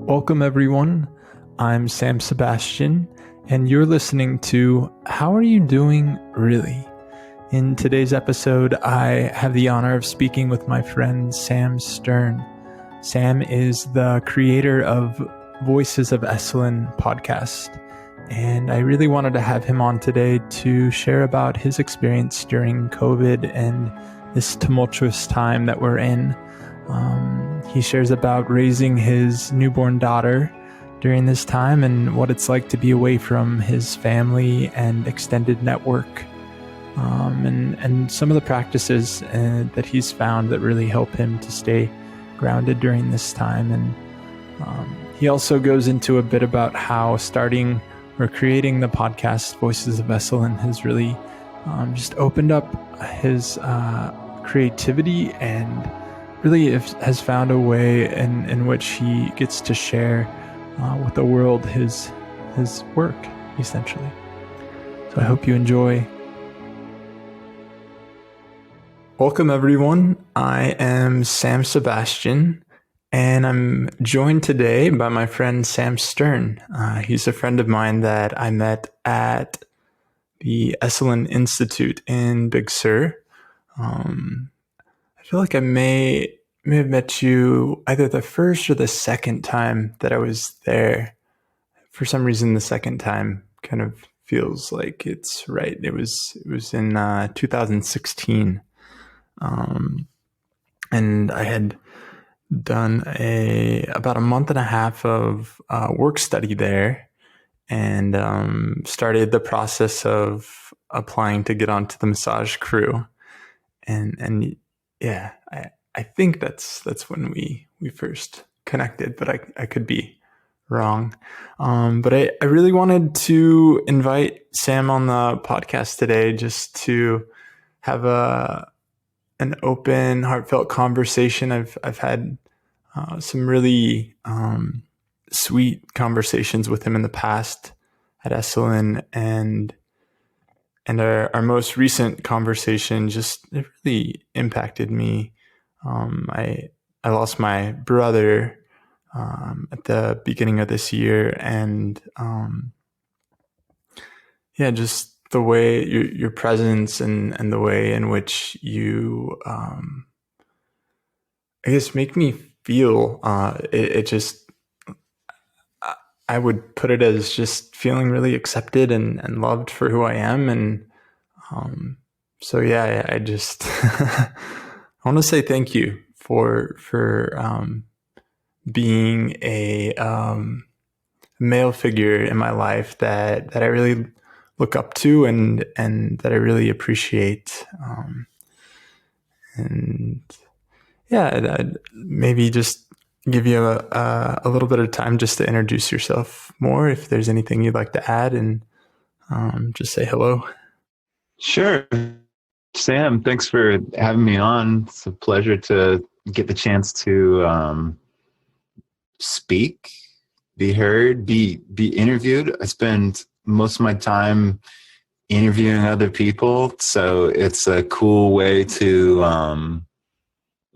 Welcome, everyone. I'm Sam Sebastian, and you're listening to How Are You Doing Really? In today's episode, I have the honor of speaking with my friend Sam Stern. Sam is the creator of Voices of Esalen Podcast, and I really wanted to have him on today to share about his experience during COVID and this tumultuous time that we're in. He shares about raising his newborn daughter during this time and what it's like to be away from his family and extended network, and some of the practices that he's found that really help him to stay grounded during this time. And he also goes into a bit about how starting or creating the podcast Voices of Esalen has really just opened up his creativity and really has found a way in which he gets to share with the world his work, essentially. So I hope you enjoy. Welcome, everyone. I am Sam Sebastian, and I'm joined today by my friend Sam Stern. He's a friend of mine that I met at the Esalen Institute in Big Sur. I feel like I may have met you either the first or the second time that I was there. For some reason, the second time kind of feels like it's right. It was in 2016, and I had done about a month and a half of work study there, and started the process of applying to get onto the massage crew, and yeah, I think that's when we first connected, but I could be wrong. But I really wanted to invite Sam on the podcast today just to have an open, heartfelt conversation. I've had some really sweet conversations with him in the past at Esalen, and our most recent conversation just it really impacted me. I lost my brother at the beginning of this year, and just the way your presence and the way in which you I guess make me feel it just, I would put it as just feeling really accepted and loved for who I am. And so yeah, I just I want to say thank you for being a male figure in my life that I really look up to and that I really appreciate. And yeah, I'd maybe just give you a little bit of time just to introduce yourself more, if there's anything you'd like to add, and just say hello. Sure. Sam, thanks for having me on. It's a pleasure to get the chance to speak, be heard, be interviewed. I spend most of my time interviewing other people, so it's a cool way to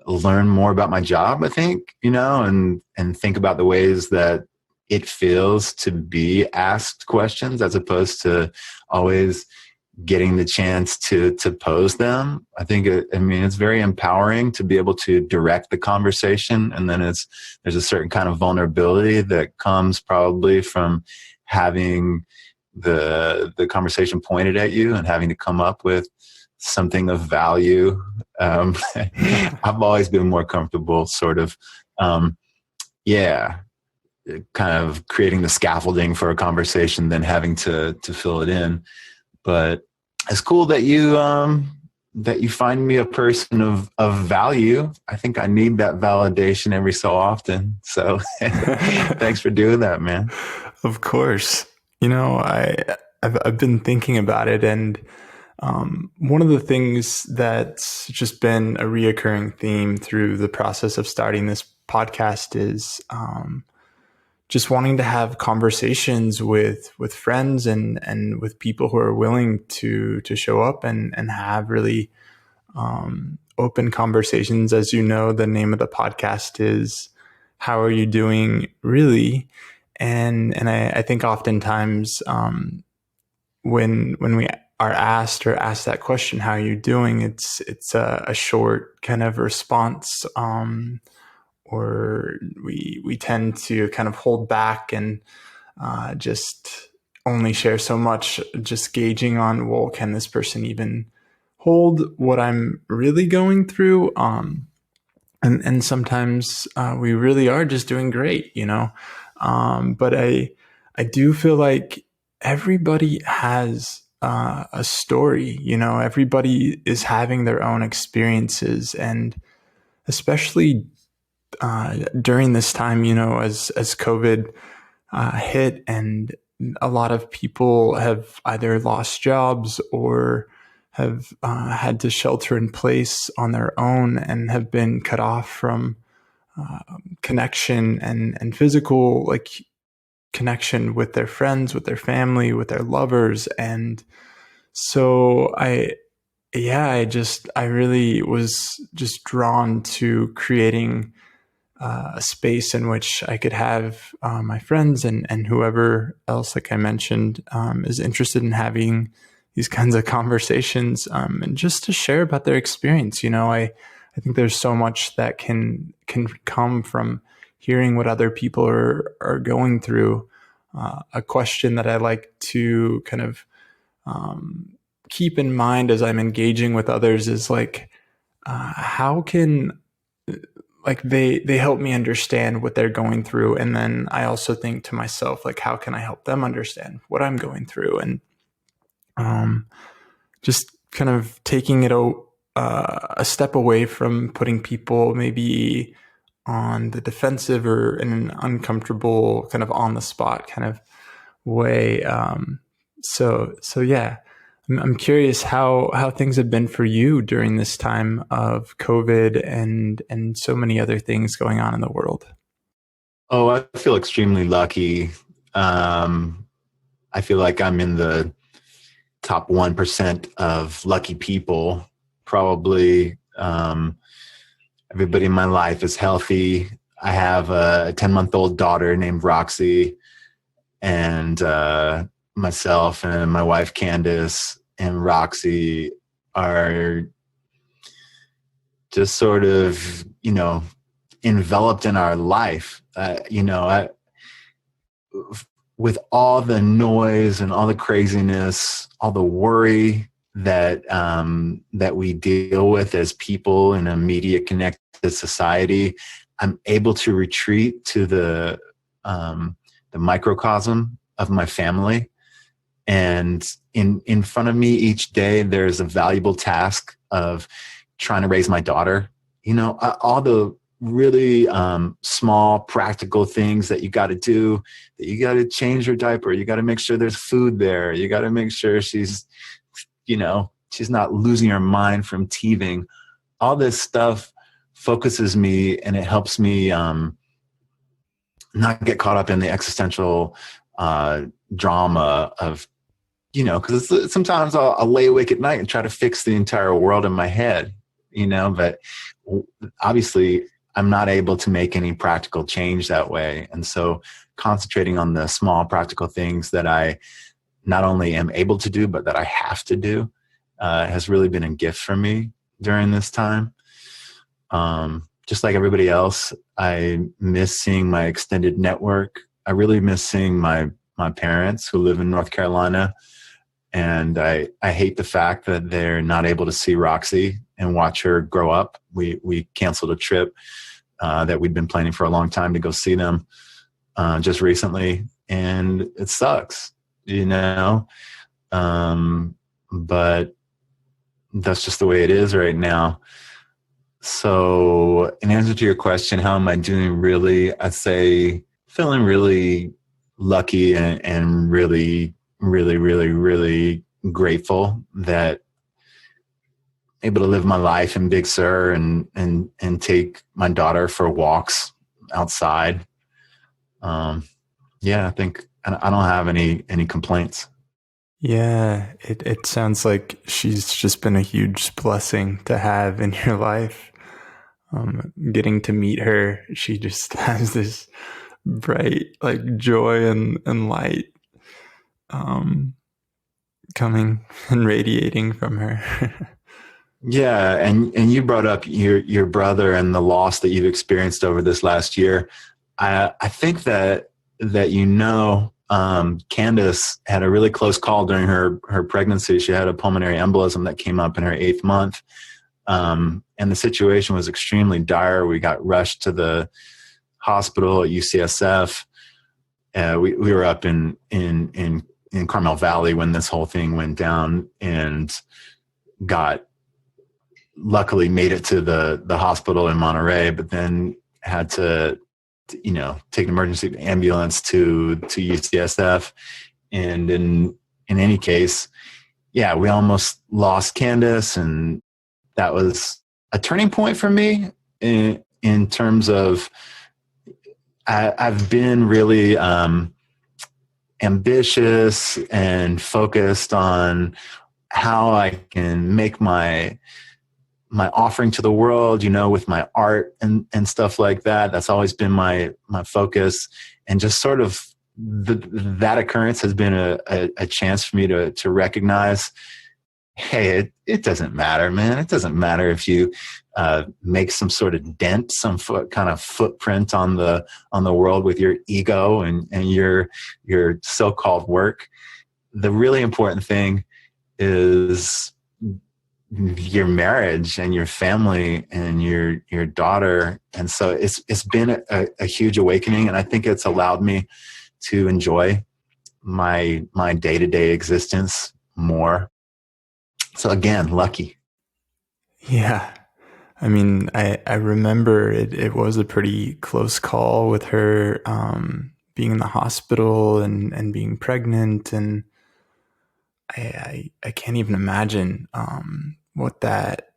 learn more about my job, I think, and think about the ways that it feels to be asked questions as opposed to always getting the chance to pose them. I think it's very empowering to be able to direct the conversation, and then there's a certain kind of vulnerability that comes probably from having the conversation pointed at you and having to come up with something of value. I've always been more comfortable sort of kind of creating the scaffolding for a conversation than having to fill it in. But it's cool that you find me a person of value. I think I need that validation every so often. So thanks for doing that, man. Of course. I've been thinking about it, and one of the things that's just been a reoccurring theme through the process of starting this podcast is just wanting to have conversations with friends and with people who are willing to show up and have really open conversations. As you know, the name of the podcast is how are you doing really? And I think oftentimes when we are asked that question, how are you doing, it's a short kind of response, or we tend to kind of hold back and just only share so much, just gauging on, well, can this person even hold what I'm really going through? And sometimes we really are just doing great, you know. But I do feel like everybody has a story, you know. Everybody is having their own experiences, and especially during this time, you know, as COVID hit, and a lot of people have either lost jobs or have had to shelter in place on their own and have been cut off from connection and physical, like, connection with their friends, with their family, with their lovers. And so I really was just drawn to creating a space in which I could have my friends and whoever else, like I mentioned, is interested in having these kinds of conversations, and just to share about their experience. You know, I think there's so much that can come from hearing what other people are going through. A question that I like to kind of keep in mind as I'm engaging with others is like, how can, like, they help me understand what they're going through, and then I also think to myself, like, how can I help them understand what I'm going through? And just kind of taking it a step away from putting people maybe on the defensive or in an uncomfortable, kind of on the spot kind of way. So yeah, I'm curious how things have been for you during this time of COVID and so many other things going on in the world. Oh, I feel extremely lucky. I feel like I'm in the top 1% of lucky people. Probably everybody in my life is healthy. I have a 10-month-old daughter named Roxy, and myself and my wife Candice and Roxy are just sort of, you know, enveloped in our life. With all the noise and all the craziness, all the worry that that we deal with as people in a media connected society, I'm able to retreat to the microcosm of my family. And in front of me each day, there's a valuable task of trying to raise my daughter. You know, all the really small practical things that you got to do, that you got to change her diaper, you got to make sure there's food there, you got to make sure she's, you know, she's not losing her mind from teething. All this stuff focuses me, and it helps me not get caught up in the existential drama of, you know, because sometimes I'll lay awake at night and try to fix the entire world in my head, you know, but obviously I'm not able to make any practical change that way. And so concentrating on the small practical things that I not only am able to do, but that I have to do has really been a gift for me during this time. Just like everybody else, I miss seeing my extended network. I really miss seeing my parents who live in North Carolina. And I hate the fact that they're not able to see Roxy and watch her grow up. We canceled a trip that we'd been planning for a long time to go see them just recently. And it sucks, you know? But that's just the way it is right now. So in answer to your question, how am I doing really? I'd say feeling really lucky and really, really, really, really grateful that I'm able to live my life in Big Sur and take my daughter for walks outside. Yeah, I think I don't have any complaints. Yeah, it sounds like she's just been a huge blessing to have in your life. getting to meet her. She just has this bright, like, joy and light coming and radiating from her. Yeah, and you brought up your brother and the loss that you've experienced over this last year. I think that Candice had a really close call during her pregnancy. She had a pulmonary embolism that came up in her 8th month, and the situation was extremely dire. We got rushed to the hospital at UCSF. We were up in Carmel Valley when this whole thing went down, and luckily made it to the hospital in Monterey, but then had to take an emergency ambulance to UCSF. And in any case, yeah, we almost lost Candice, and that was a turning point for me in terms of I've been really ambitious and focused on how I can make my offering to the world, with my art and stuff like that. That's always been my focus. And just sort of that occurrence has been a chance for me to recognize, hey, it doesn't matter, man. It doesn't matter if you make some sort of dent, some kind of footprint on the world with your ego and your so-called work. The really important thing is your marriage and your family and your daughter. And so it's been a huge awakening, and I think it's allowed me to enjoy my day-to-day existence more. So again, lucky. Yeah. I mean, I remember it was a pretty close call with her being in the hospital and being pregnant, and I can't even imagine what that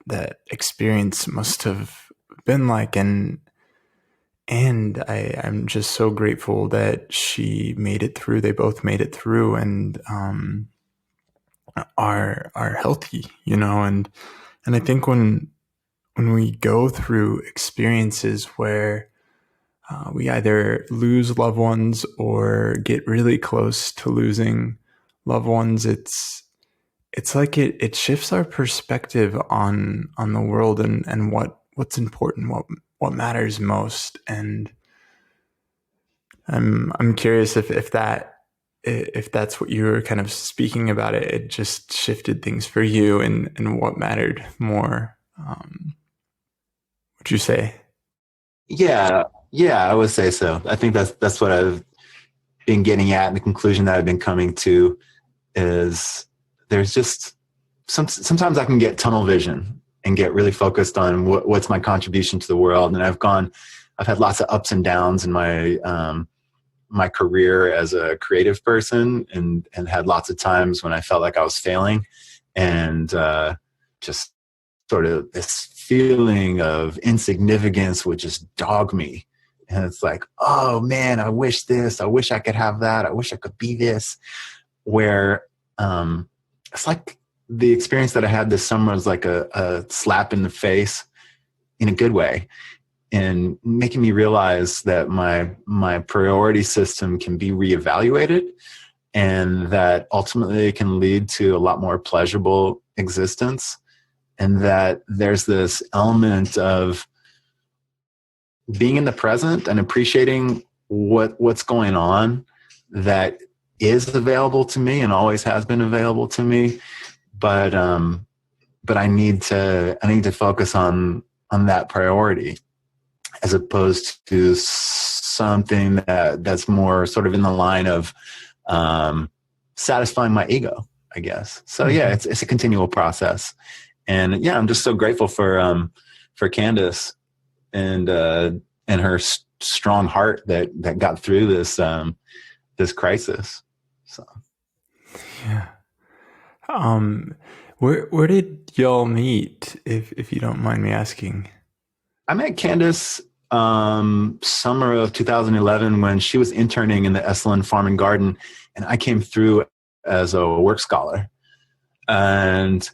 experience must have been like, and I'm just so grateful that she made it through. They both made it through, and are healthy, and I think when we go through experiences where we either lose loved ones or get really close to losing loved ones, it's like it shifts our perspective on the world and what's important, what matters most. And I'm curious if that's what you were kind of speaking about. It just shifted things for you, and what mattered more. Would you say? Yeah, I would say so. I think that's what I've been getting at, and the conclusion that I've been coming to is there's just sometimes I can get tunnel vision and get really focused on what's my contribution to the world. And I've had lots of ups and downs in my career as a creative person, and had lots of times when I felt like I was failing, and just sort of this feeling of insignificance would just dog me. And it's like, oh man, I wish I could have that. I wish I could be this. Where it's like the experience that I had this summer was like a slap in the face in a good way, and making me realize that my priority system can be reevaluated, and that ultimately it can lead to a lot more pleasurable existence. And that there's this element of being in the present and appreciating what's going on that is available to me and always has been available to me. But I need to focus on that priority, as opposed to something that's more sort of in the line of satisfying my ego, I guess. So yeah, it's a continual process. And yeah, I'm just so grateful for Candice and her strong heart that got through this crisis. So Yeah. Where did y'all meet, if you don't mind me asking? I met Candice summer of 2011 when she was interning in the Esalen Farm and Garden, and I came through as a work scholar. And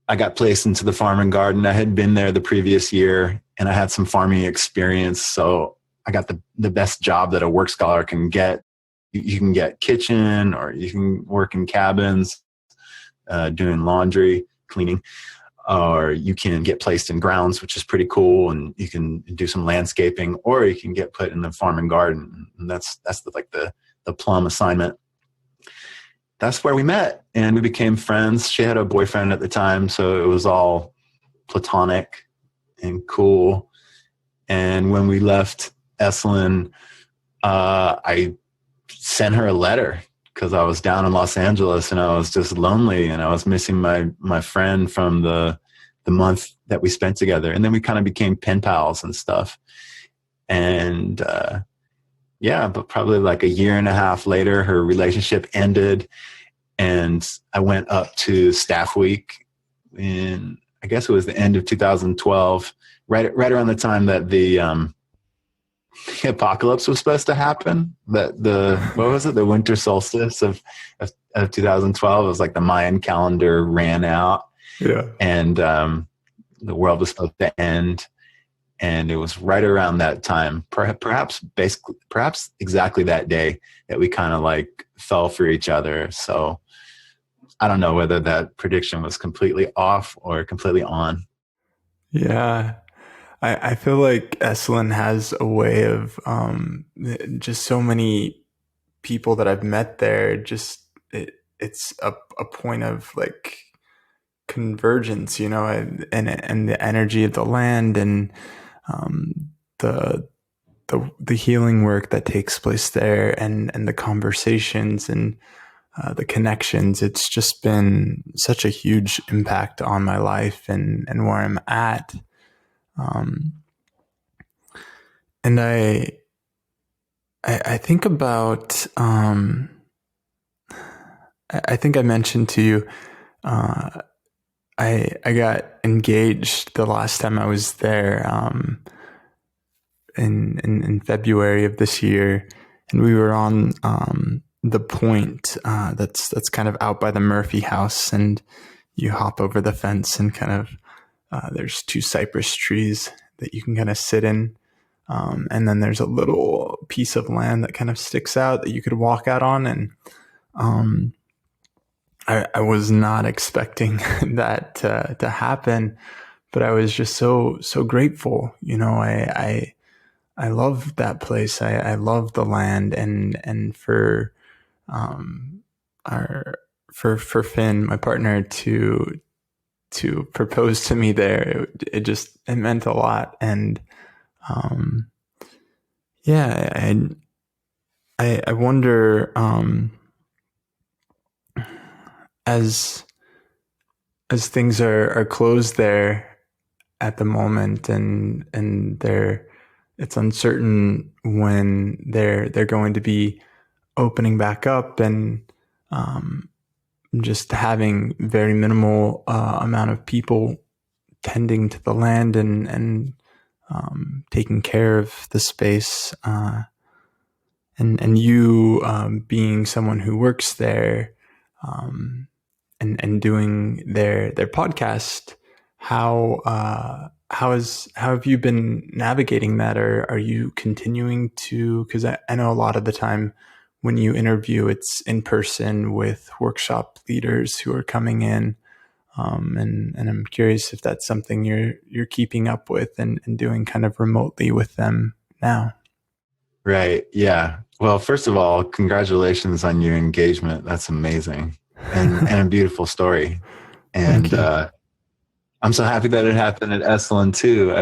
I got placed into the farm and garden. I had been there the previous year and I had some farming experience. So I got the best job that a work scholar can get. You can get kitchen, or you can work in cabins, doing laundry, cleaning, or you can get placed in grounds, which is pretty cool. And you can do some landscaping, or you can get put in the farm and garden. And that's the plum assignment. That's where we met, and we became friends. She had a boyfriend at the time, so it was all platonic and cool. And when we left Esalen, I sent her a letter because I was down in Los Angeles and I was just lonely, and I was missing my friend from the month that we spent together. And then we kind of became pen pals and stuff. And but probably like a year and a half later, her relationship ended, and I went up to staff week in, I guess it was the end of 2012, right around the time that the apocalypse was supposed to happen. That the winter solstice of 2012. It was like the Mayan calendar ran out, and the world was supposed to end. And it was right around that time, perhaps exactly that day, that we kind of like fell for each other. So I don't know whether that prediction was completely off or completely on. Yeah. I feel like Esalen has a way of just so many people that I've met there. Just it's a point of like convergence, and the energy of the land, and the healing work that takes place there, and the conversations and the connections. It's just been such a huge impact on my life and where I'm at. And I think about, I think I mentioned to you, I got engaged the last time I was there, in February of this year, and we were on the point that's kind of out by the Murphy house, and you hop over the fence and kind of there's 2 cypress trees that you can kind of sit in, and then there's a little piece of land that kind of sticks out that you could walk out on, and I was not expecting that to happen, but I was just so grateful. I love that place. I love the land, and for for Finn, my partner, to propose to me there, it meant a lot. And I wonder, as things are closed there at the moment, and it's uncertain when they're going to be opening back up, and just having very minimal amount of people tending to the land and taking care of the space, and you being someone who works there, and doing their podcast. How have you been navigating that? Or are you continuing to, because I know a lot of the time when you interview, it's in person with workshop leaders who are coming in, and I'm curious if that's something you're keeping up with and doing kind of remotely with them now. Right. Yeah. Well, first of all, congratulations on your engagement. That's amazing, and a beautiful story. And I'm so happy that it happened at Esalen too.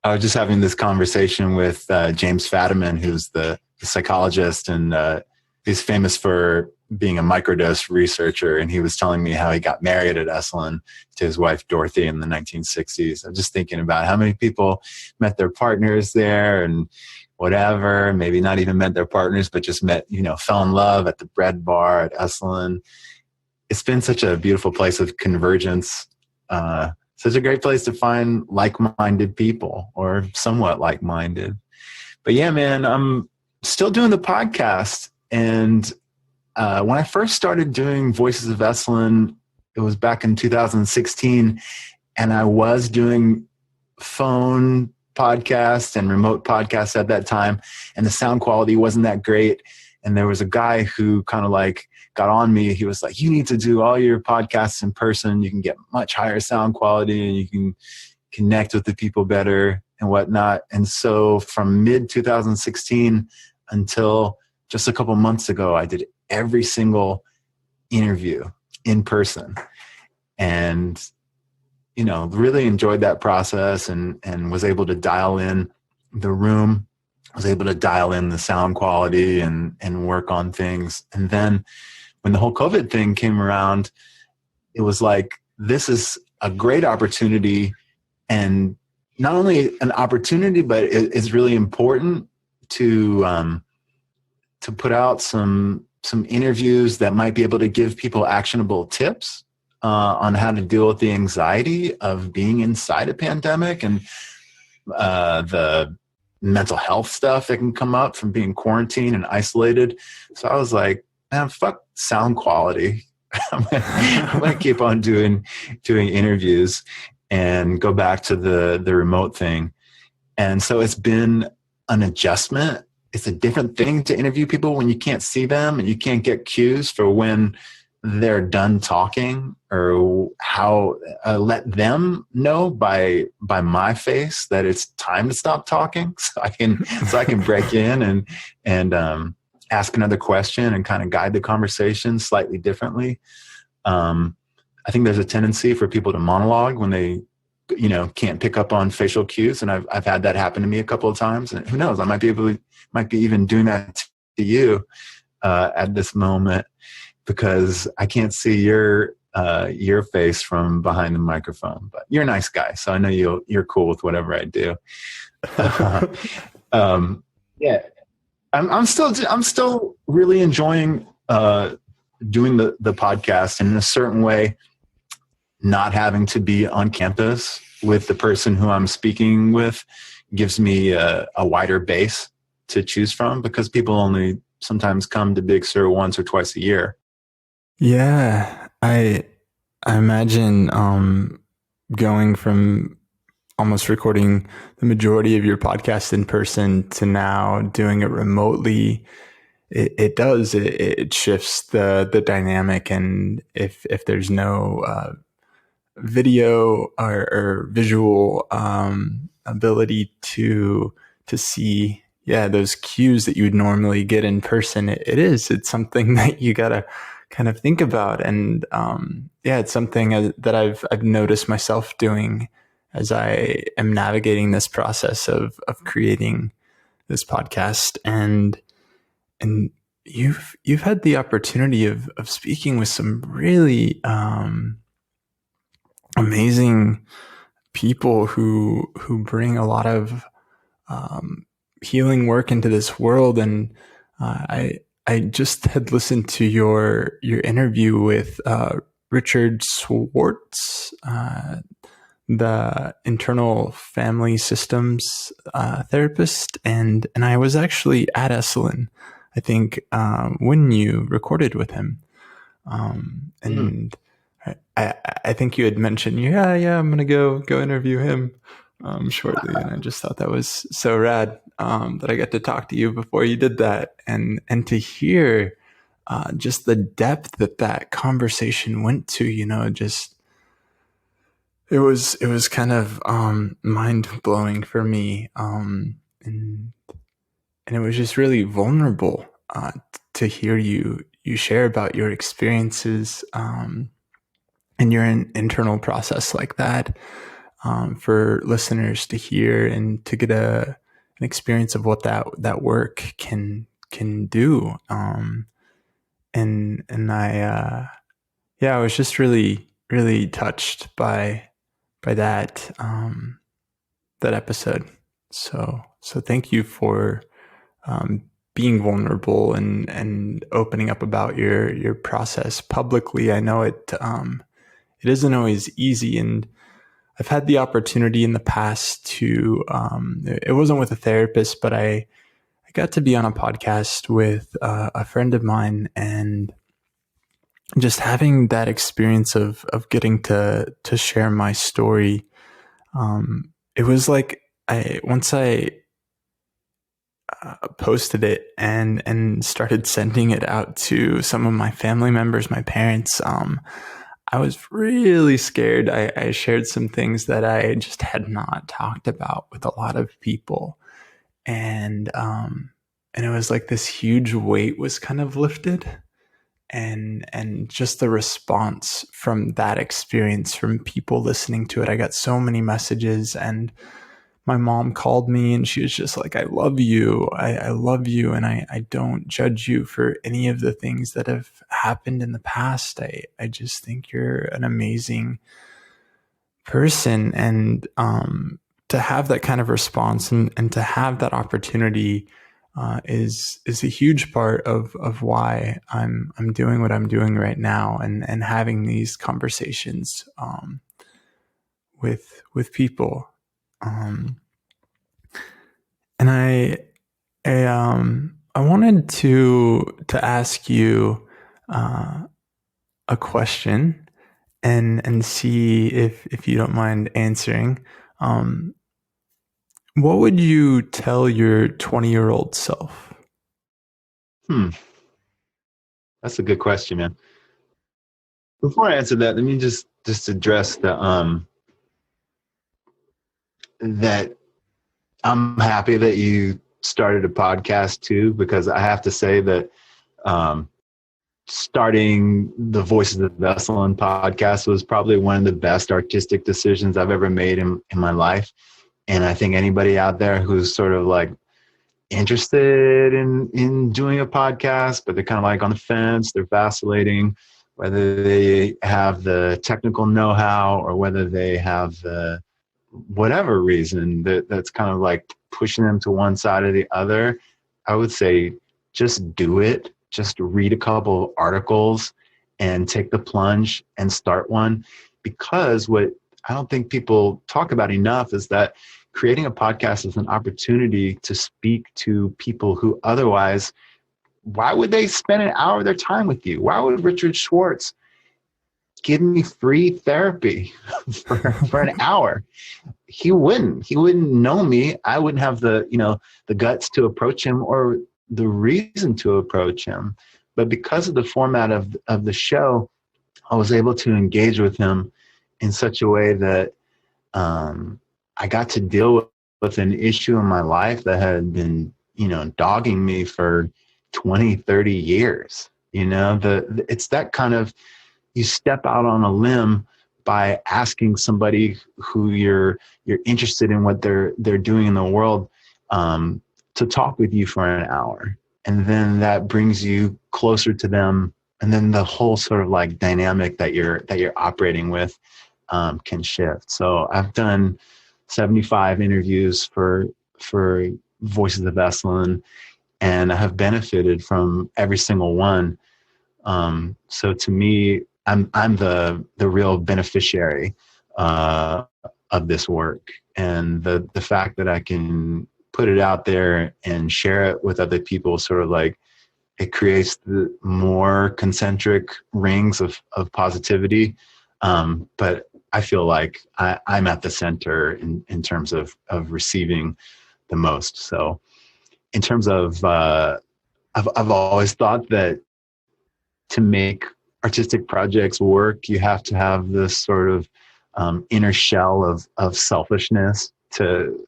I was just having this conversation with James Fadiman, who's the psychologist, and he's famous for being a microdose researcher. And he was telling me how he got married at Esalen to his wife Dorothy in the 1960s. I'm just thinking about how many people met their partners there, and whatever, maybe not even met their partners, but just met, fell in love at the bread bar at Esalen. It's been such a beautiful place of convergence. Such a great place to find like-minded people, or somewhat like-minded. But yeah, man, I'm still doing the podcast. And when I first started doing Voices of Esalen, it was back in 2016, and I was doing phone podcasts and remote podcasts at that time, and the sound quality wasn't that great. And there was a guy who kind of like got on me. He was like, you need to do all your podcasts in person. You can get much higher sound quality and you can connect with the people better and whatnot. And so from mid 2016 until just a couple months ago, I did every single interview in person, and really enjoyed that process, and was able to dial in the room, was able to dial in the sound quality and work on things. And then when the whole COVID thing came around, it was like, this is a great opportunity, and not only an opportunity, but it's really important to put out some interviews that might be able to give people actionable tips on how to deal with the anxiety of being inside a pandemic, and the mental health stuff that can come up from being quarantined and isolated. So I was like, man, fuck sound quality. I'm gonna keep on doing interviews and go back to the remote thing. And so it's been an adjustment. It's a different thing to interview people when you can't see them and you can't get cues for when they're done talking, or how let them know by my face that it's time to stop talking, so I can break in and ask another question and kind of guide the conversation slightly differently. I think there's a tendency for people to monologue when they can't pick up on facial cues, and I've had that happen to me a couple of times, and who knows, I might be even doing that to you at this moment, because I can't see your face from behind the microphone. But you're a nice guy, so I know you're cool with whatever I do. Yeah, I'm still really enjoying doing the podcast, and in a certain way, not having to be on campus with the person who I'm speaking with gives me a wider base to choose from, because people only sometimes come to Big Sur once or twice a year. Yeah, I imagine going from almost recording the majority of your podcast in person to now doing it remotely. It shifts the dynamic, and if there's no video or visual ability to see those cues that you would normally get in person, it's something that you gotta kind of think about. And it's something that I've noticed myself doing as I am navigating this process of creating this podcast. And you've had the opportunity of speaking with some really amazing people who bring a lot of healing work into this world. And I just had listened to your interview with Richard Swartz, the internal family systems therapist, and I was actually at Esalen, I think, when you recorded with him, and I think you had mentioned, I'm gonna go interview him shortly, and I just thought that was so rad that I got to talk to you before you did that, and to hear just the depth that conversation went to. Just it was kind of mind blowing for me, and it was just really vulnerable to hear you share about your experiences and your internal process like that, for listeners to hear and to get an experience of what that work can do. And I was just really, really touched by that that episode. So thank you for being vulnerable and opening up about your process publicly. I know it isn't always easy, and I've had the opportunity in the past to, it wasn't with a therapist, but I got to be on a podcast with a friend of mine, and just having that experience of getting to share my story, it was like once I posted it and started sending it out to some of my family members, my parents. I was really scared. I shared some things that I just had not talked about with a lot of people, and it was like this huge weight was kind of lifted, and just the response from that experience from people listening to it. I got so many messages, and my mom called me and she was just like, I love you. I love you. And I don't judge you for any of the things that have happened in the past. I just think you're an amazing person. And to have that kind of response and to have that opportunity is a huge part of why I'm doing what I'm doing right now, and having these conversations with people. And I wanted to ask you a question and see if you don't mind answering. What would you tell your 20-year-old self? That's a good question, man. Before I answer that, let me just address that I'm happy that you started a podcast too, because I have to say that starting the Voices of Esalen podcast was probably one of the best artistic decisions I've ever made in my life. And I think anybody out there who's sort of like interested in doing a podcast, but they're kind of like on the fence, they're vacillating, whether they have the technical know-how or whether they have the whatever reason that's kind of like pushing them to one side or the other, I would say just do it. Just read a couple of articles and take the plunge and start one. Because what I don't think people talk about enough is that creating a podcast is an opportunity to speak to people who otherwise, why would they spend an hour of their time with you? Why would Richard Schwartz give me free therapy for an hour? He wouldn't know me. I wouldn't have the guts to approach him or the reason to approach him. But because of the format of the show, I was able to engage with him in such a way that I got to deal with an issue in my life that had been, dogging me for 20, 30 years. It's that kind of, you step out on a limb by asking somebody who you're interested in what they're doing in the world to talk with you for an hour. And then that brings you closer to them. And then the whole sort of like dynamic that you're operating with can shift. So I've done 75 interviews for Voices of Esalen, and I have benefited from every single one. So to me, I'm the real beneficiary of this work, and the fact that I can put it out there and share it with other people, sort of like it creates the more concentric rings of positivity. But I feel like I'm at the center in terms of receiving the most. So in terms of, I've always thought that to make artistic projects work, you have to have this sort of inner shell of selfishness to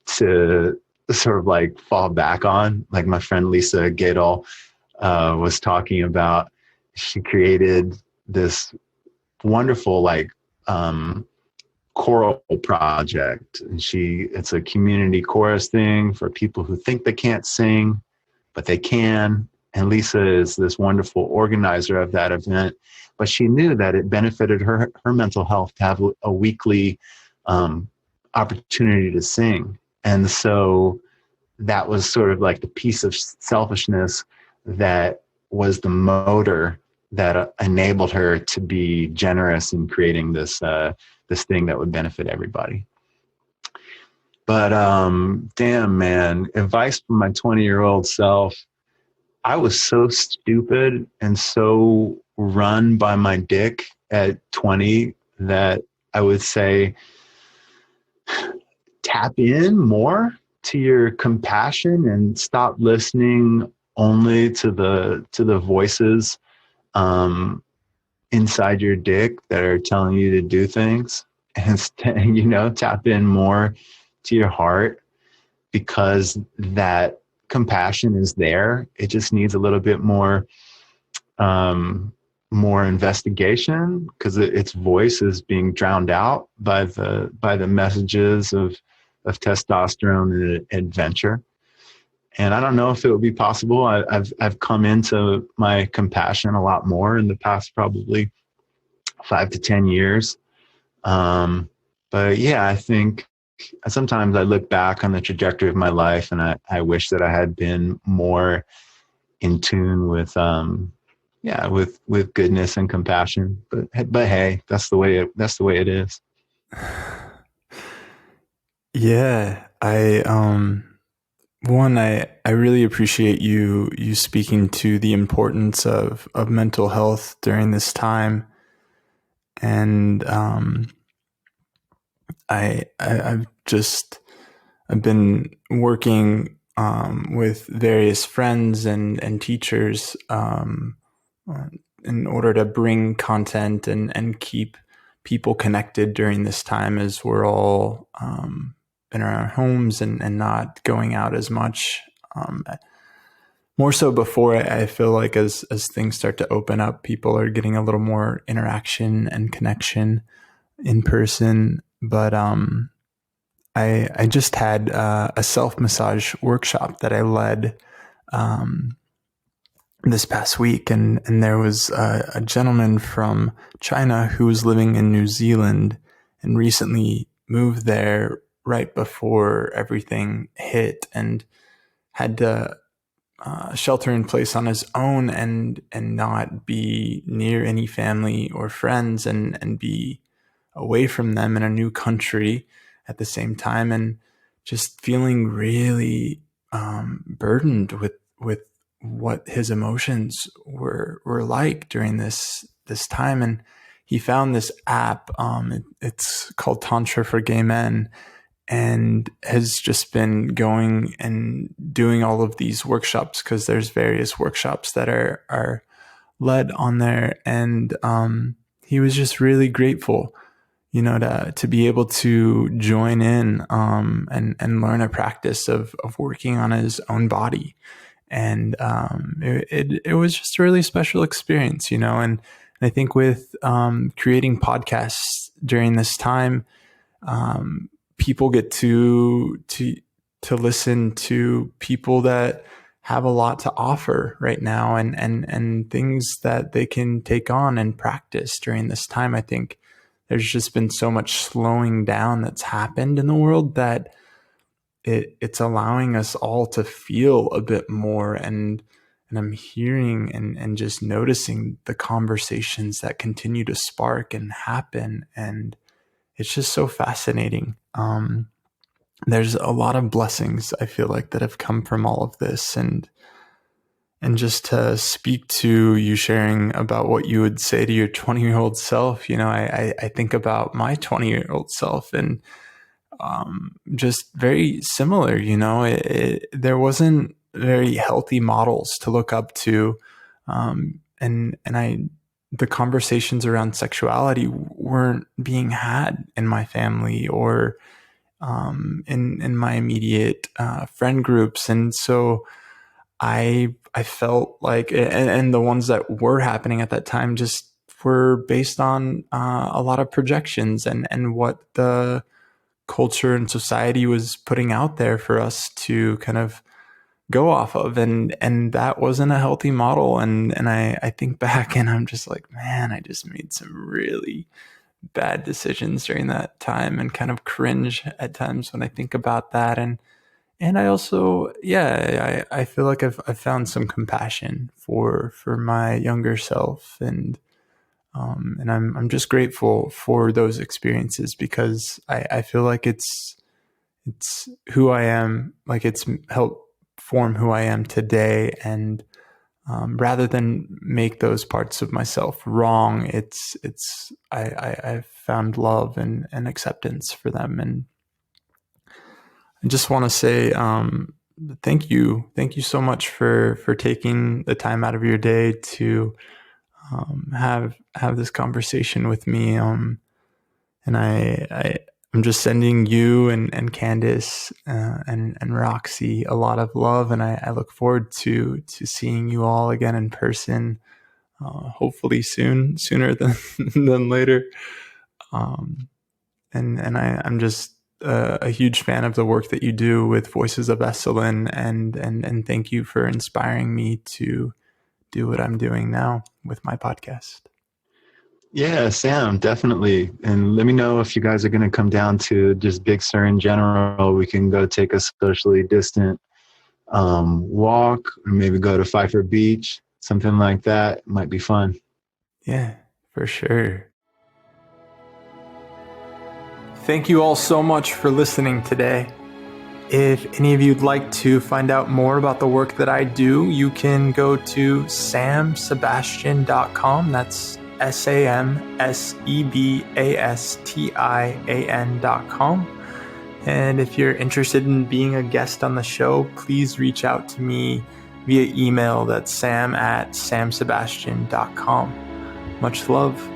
sort of like fall back on. Like my friend Lisa Gadol was talking about, she created this wonderful like choral project, and it's a community chorus thing for people who think they can't sing but they can. And Lisa is this wonderful organizer of that event, but she knew that it benefited her mental health to have a weekly opportunity to sing. And so that was sort of like the piece of selfishness that was the motor that enabled her to be generous in creating this thing that would benefit everybody. But damn, man, advice from my 20-year-old self. I was so stupid and so run by my dick at 20 that I would say tap in more to your compassion and stop listening only to the voices inside your dick that are telling you to do things, and tap in more to your heart, because that compassion is there. It just needs a little bit more more investigation, because its voice is being drowned out by the messages of testosterone and adventure. And I don't know if it would be possible. I've come into my compassion a lot more in the past probably 5 to 10 years. But yeah, I think sometimes I look back on the trajectory of my life and I wish that I had been more in tune with with goodness and compassion. But hey, that's the way it is. Yeah, I really appreciate you speaking to the importance of mental health during this time. And I've been working with various friends and teachers in order to bring content and keep people connected during this time, as we're all in our homes and not going out as much. More so before, I feel like as things start to open up, people are getting a little more interaction and connection in person. But I just had a self-massage workshop that I led this past week, and there was a gentleman from China who was living in New Zealand and recently moved there right before everything hit, and had to shelter in place on his own and not be near any family or friends, and be away from them in a new country at the same time, and just feeling really burdened with what his emotions were like during this time. And he found this app. It's called Tantra for Gay Men, and has just been going and doing all of these workshops, because there's various workshops that are led on there. And he was just really grateful, to be able to join in and learn a practice of working on his own body. And it was just a really special experience, and I think with creating podcasts during this time, people get to listen to people that have a lot to offer right now, and things that they can take on and practice during this time. I think there's just been so much slowing down that's happened in the world that it's allowing us all to feel a bit more. And I'm hearing and just noticing the conversations that continue to spark and happen. And it's just so fascinating. There's a lot of blessings, I feel like, that have come from all of this. And just to speak to you sharing about what you would say to your 20-year-old self, I think about my 20-year-old self, and just very similar. There wasn't very healthy models to look up to, the conversations around sexuality weren't being had in my family or in my immediate friend groups. And so I felt like, and the ones that were happening at that time just were based on a lot of projections and what the culture and society was putting out there for us to kind of go off of. And that wasn't a healthy model. And I think back and I'm just like, man, I just made some really bad decisions during that time, and kind of cringe at times when I think about that. And I also, I feel like I've found some compassion for my younger self, and I'm just grateful for those experiences, because I feel like it's who I am, like it's helped form who I am today. And rather than make those parts of myself wrong. I've found love and acceptance for them. And I just want to say, thank you so much for taking the time out of your day to have this conversation with me. And I'm just sending you and Candice and Roxy a lot of love, and I look forward to seeing you all again in person, hopefully sooner than than later. I'm just a huge fan of the work that you do with Voices of Esalen, and thank you for inspiring me to do what I'm doing now with my podcast. Yeah, Sam, definitely. And let me know if you guys are going to come down to just Big Sur in general. We can go take a socially distant walk, or maybe go to Pfeiffer Beach, something like that. It might be fun. Yeah, for sure. Thank you all so much for listening today. If any of you'd like to find out more about the work that I do, you can go to samsebastian.com. That's SAMSEBASTIAN.com. And if you're interested in being a guest on the show, please reach out to me via email. That's sam@samsebastian.com. Much love.